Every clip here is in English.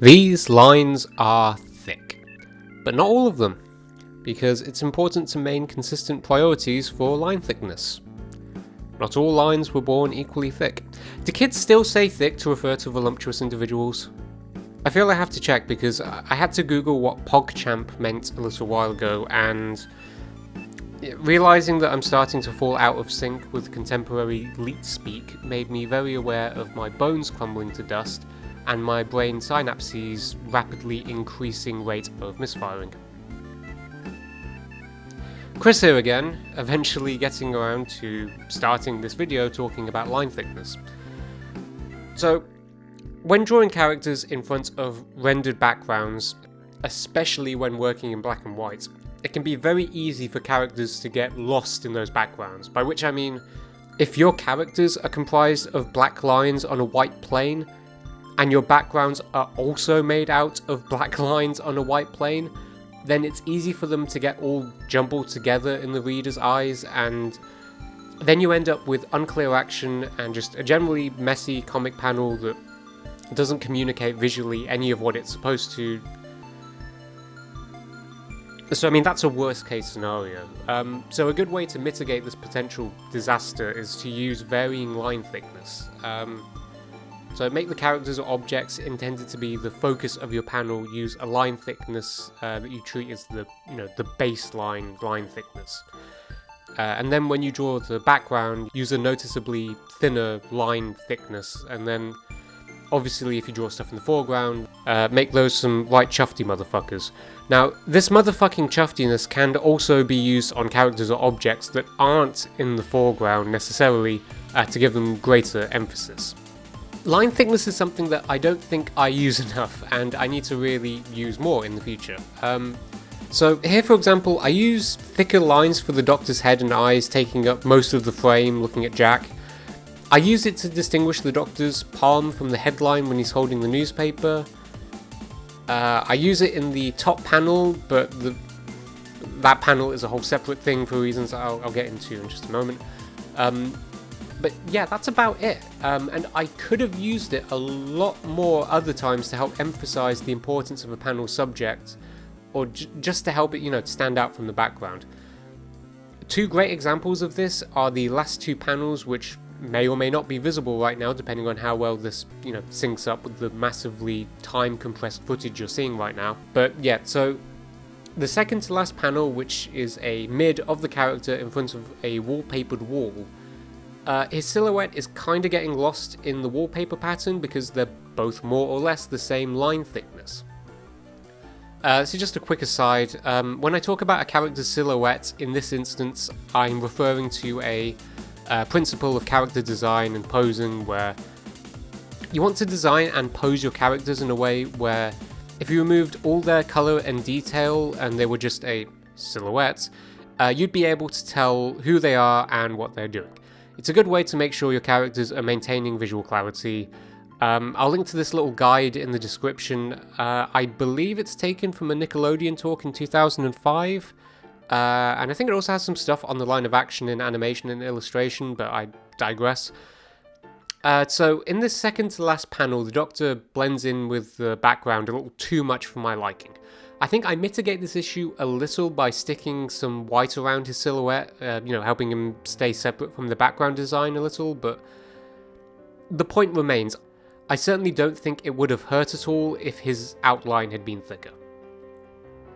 These lines are thick, but not all of them, because it's important to maintain consistent priorities for line thickness. Not all lines were born equally thick. Do kids still say thick to refer to voluptuous individuals? I feel I have to check because I had to Google what PogChamp meant a little while ago, and realising that I'm starting to fall out of sync with contemporary leet speak made me very aware of my bones crumbling to dust and my brain synapses' rapidly increasing rate of misfiring. Chris here again, eventually getting around to starting this video talking about line thickness. So, when drawing characters in front of rendered backgrounds, especially when working in black and white, it can be very easy for characters to get lost in those backgrounds, by which I mean, if your characters are comprised of black lines on a white plane, and your backgrounds are also made out of black lines on a white plane, then it's easy for them to get all jumbled together in the reader's eyes, and then you end up with unclear action and just a generally messy comic panel that doesn't communicate visually any of what it's supposed to. So I mean, that's a worst case scenario. So a good way to mitigate this potential disaster is to use varying line thickness. So make the characters or objects intended to be the focus of your panel use a line thickness that you treat as the baseline line thickness. And then when you draw the background, use a noticeably thinner line thickness. And then, obviously, if you draw stuff in the foreground, make those some white chufty motherfuckers. Now, this motherfucking chuftiness can also be used on characters or objects that aren't in the foreground necessarily to give them greater emphasis. Line thickness is something that I don't think I use enough, and I need to really use more in the future. So here, for example, I use thicker lines for the Doctor's head and eyes, taking up most of the frame looking at Jack. I use it to distinguish the Doctor's palm from the headline when he's holding the newspaper. I use it in the top panel, but that panel is a whole separate thing for reasons I'll get into in just a moment. But yeah, that's about it. And I could have used it a lot more other times to help emphasize the importance of a panel subject, or just to help it, to stand out from the background. Two great examples of this are the last two panels, which may or may not be visible right now, depending on how well this, syncs up with the massively time-compressed footage you're seeing right now. But yeah, so the second to last panel, which is a mid of the character in front of a wallpapered wall, his silhouette is kind of getting lost in the wallpaper pattern because they're both more or less the same line thickness. So just a quick aside, when I talk about a character's silhouette, in this instance, I'm referring to a principle of character design and posing where you want to design and pose your characters in a way where if you removed all their colour and detail and they were just a silhouette, you'd be able to tell who they are and what they're doing. It's a good way to make sure your characters are maintaining visual clarity. I'll link to this little guide in the description. I believe it's taken from a Nickelodeon talk in 2005. And I think it also has some stuff on the line of action in animation and illustration, but I digress. So in this second to last panel, the Doctor blends in with the background a little too much for my liking. I think I mitigate this issue a little by sticking some white around his silhouette, helping him stay separate from the background design a little, but the point remains, I certainly don't think it would have hurt at all if his outline had been thicker.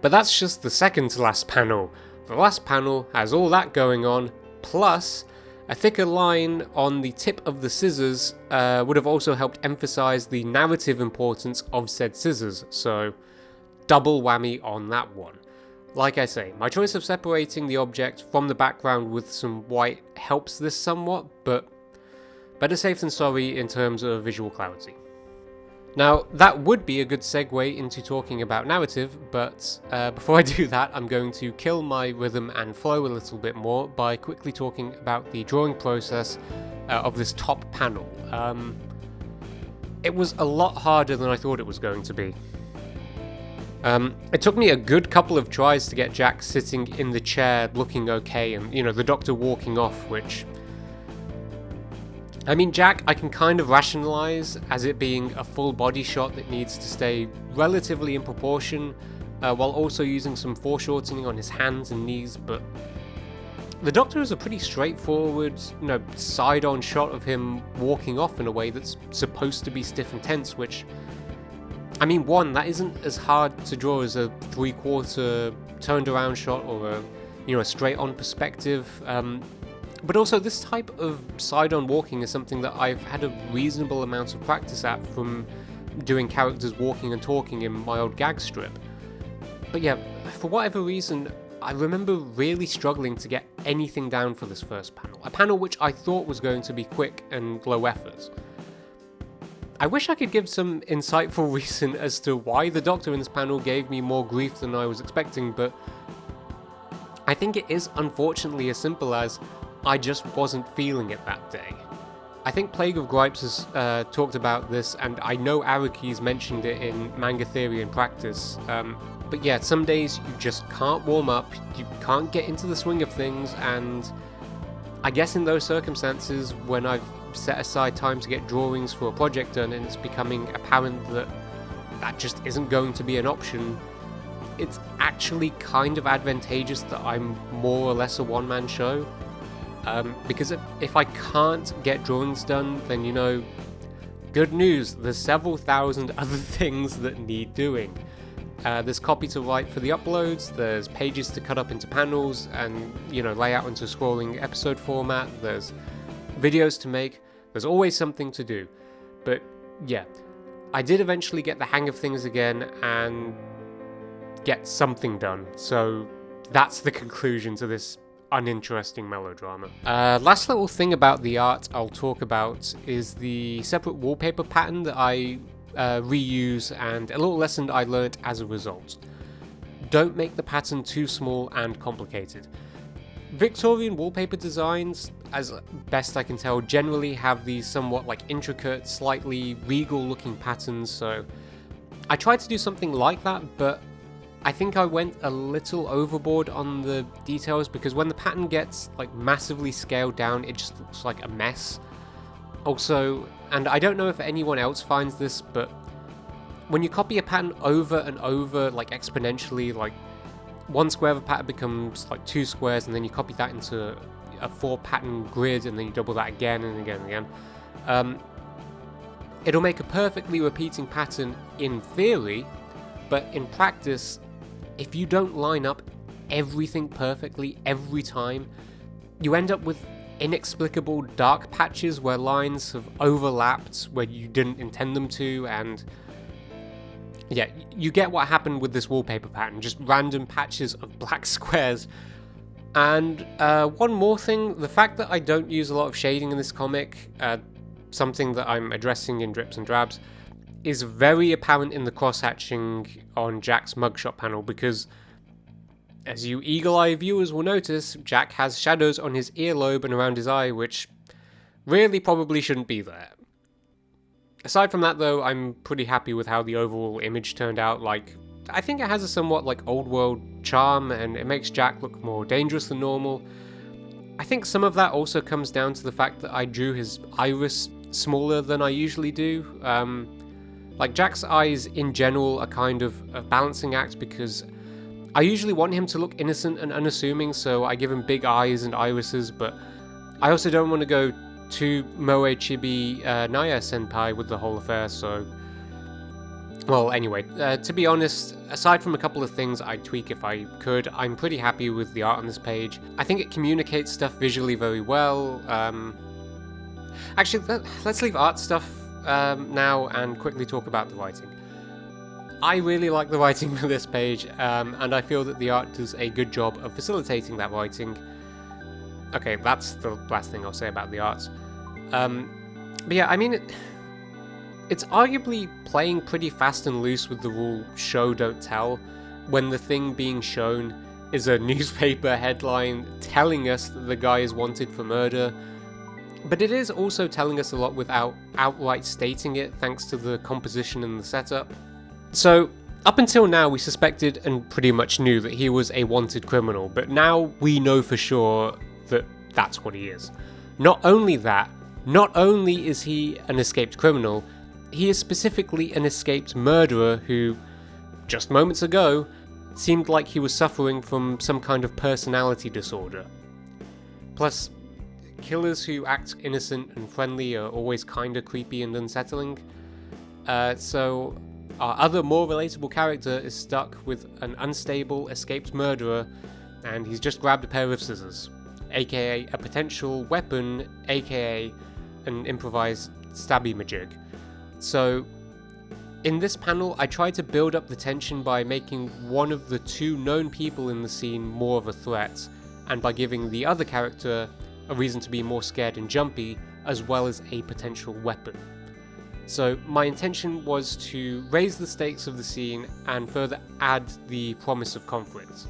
But that's just the second to last panel. The last panel has all that going on, plus a thicker line on the tip of the scissors would have also helped emphasize the narrative importance of said scissors, so double whammy on that one. Like I say, my choice of separating the object from the background with some white helps this somewhat, but better safe than sorry in terms of visual clarity. Now, that would be a good segue into talking about narrative, but before I do that, I'm going to kill my rhythm and flow a little bit more by quickly talking about the drawing process of this top panel. It was a lot harder than I thought it was going to be. It took me a good couple of tries to get Jack sitting in the chair looking okay, and the Doctor walking off, which I mean, Jack, I can kind of rationalize as it being a full body shot that needs to stay relatively in proportion, while also using some foreshortening on his hands and knees, but the Doctor is a pretty straightforward, side-on shot of him walking off in a way that's supposed to be stiff and tense, which, I mean, one, that isn't as hard to draw as a three-quarter turned-around shot or a straight-on perspective. But also, this type of side-on walking is something that I've had a reasonable amount of practice at from doing characters walking and talking in my old gag strip. But yeah, for whatever reason, I remember really struggling to get anything down for this first panel. A panel which I thought was going to be quick and low effort. I wish I could give some insightful reason as to why the Doctor in this panel gave me more grief than I was expecting, but I think it is unfortunately as simple as I just wasn't feeling it that day. I think Plague of Gripes has talked about this, and I know Araki's mentioned it in Manga Theory and Practice. But yeah, some days you just can't warm up, you can't get into the swing of things, and I guess in those circumstances, when I've set aside time to get drawings for a project done and it's becoming apparent that that just isn't going to be an option, it's actually kind of advantageous that I'm more or less a one-man show. Because if I can't get drawings done, then good news, there's several thousand other things that need doing. There's copy to write for the uploads, there's pages to cut up into panels and, lay out into scrolling episode format, there's videos to make, there's always something to do. But yeah, I did eventually get the hang of things again and get something done, so that's the conclusion to this uninteresting melodrama. Last little thing about the art I'll talk about is the separate wallpaper pattern that I reuse, and a little lesson I learnt as a result. Don't make the pattern too small and complicated. Victorian wallpaper designs, as best I can tell, generally have these somewhat intricate, slightly regal looking patterns, so I tried to do something like that, but I think I went a little overboard on the details, because when the pattern gets massively scaled down, it just looks like a mess. Also, and I don't know if anyone else finds this, but when you copy a pattern over and over, exponentially, one square of a pattern becomes 2 squares, and then you copy that into a 4 pattern grid, and then you double that again and again and again. It'll make a perfectly repeating pattern in theory, but in practice, if you don't line up everything perfectly every time, you end up with inexplicable dark patches where lines have overlapped where you didn't intend them to, and yeah, you get what happened with this wallpaper pattern, just random patches of black squares. And one more thing, the fact that I don't use a lot of shading in this comic, something that I'm addressing in Drips and Drabs, is very apparent in the cross-hatching on Jack's mugshot panel, because as you eagle-eye viewers will notice, Jack has shadows on his earlobe and around his eye, which really probably shouldn't be there. Aside from that though, I'm pretty happy with how the overall image turned out. I think it has a somewhat old world charm, and it makes Jack look more dangerous than normal. I think some of that also comes down to the fact that I drew his iris smaller than I usually do. Jack's eyes in general are kind of a balancing act, because I usually want him to look innocent and unassuming, so I give him big eyes and irises, but I also don't want to go too Moe Chibi Naya Senpai with the whole affair, so... Well, anyway, to be honest, aside from a couple of things I'd tweak if I could, I'm pretty happy with the art on this page. I think it communicates stuff visually very well. Actually, let's leave art stuff now and quickly talk about the writing. I really like the writing for this page, and I feel that the art does a good job of facilitating that writing. Okay, that's the last thing I'll say about the art. But yeah, I mean, it's arguably playing pretty fast and loose with the rule show don't tell, when the thing being shown is a newspaper headline telling us that the guy is wanted for murder. But it is also telling us a lot without outright stating it, thanks to the composition and the setup. So, up until now we suspected and pretty much knew that he was a wanted criminal, but now we know for sure that that's what he is. Not only that, Not only is he an escaped criminal, he is specifically an escaped murderer who, just moments ago, seemed like he was suffering from some kind of personality disorder. Plus, killers who act innocent and friendly are always kinda creepy and unsettling. So our other more relatable character is stuck with an unstable escaped murderer, and he's just grabbed a pair of scissors, aka a potential weapon, aka an improvised stabby-majig. So in this panel, I tried to build up the tension by making one of the two known people in the scene more of a threat, and by giving the other character a reason to be more scared and jumpy, as well as a potential weapon. So my intention was to raise the stakes of the scene and further add the promise of conflict.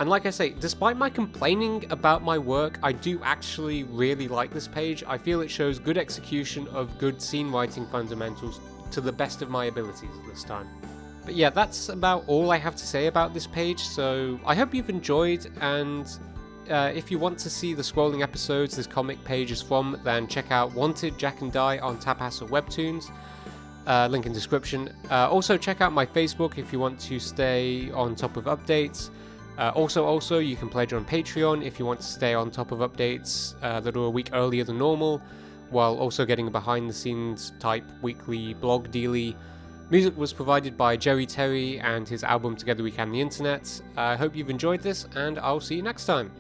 And like I say, despite my complaining about my work, I do actually really like this page. I feel it shows good execution of good scene writing fundamentals to the best of my abilities at this time. But yeah, that's about all I have to say about this page, so I hope you've enjoyed, and if you want to see the scrolling episodes this comic page is from, then check out Wanted, Jack and Die on Tapas or Webtoons, link in description. Also check out my Facebook if you want to stay on top of updates. Also, you can pledge on Patreon if you want to stay on top of updates that are a week earlier than normal, while also getting a behind-the-scenes type weekly blog dealy. Music was provided by Jerry Terry and his album Together We Can the Internet. I hope you've enjoyed this, and I'll see you next time.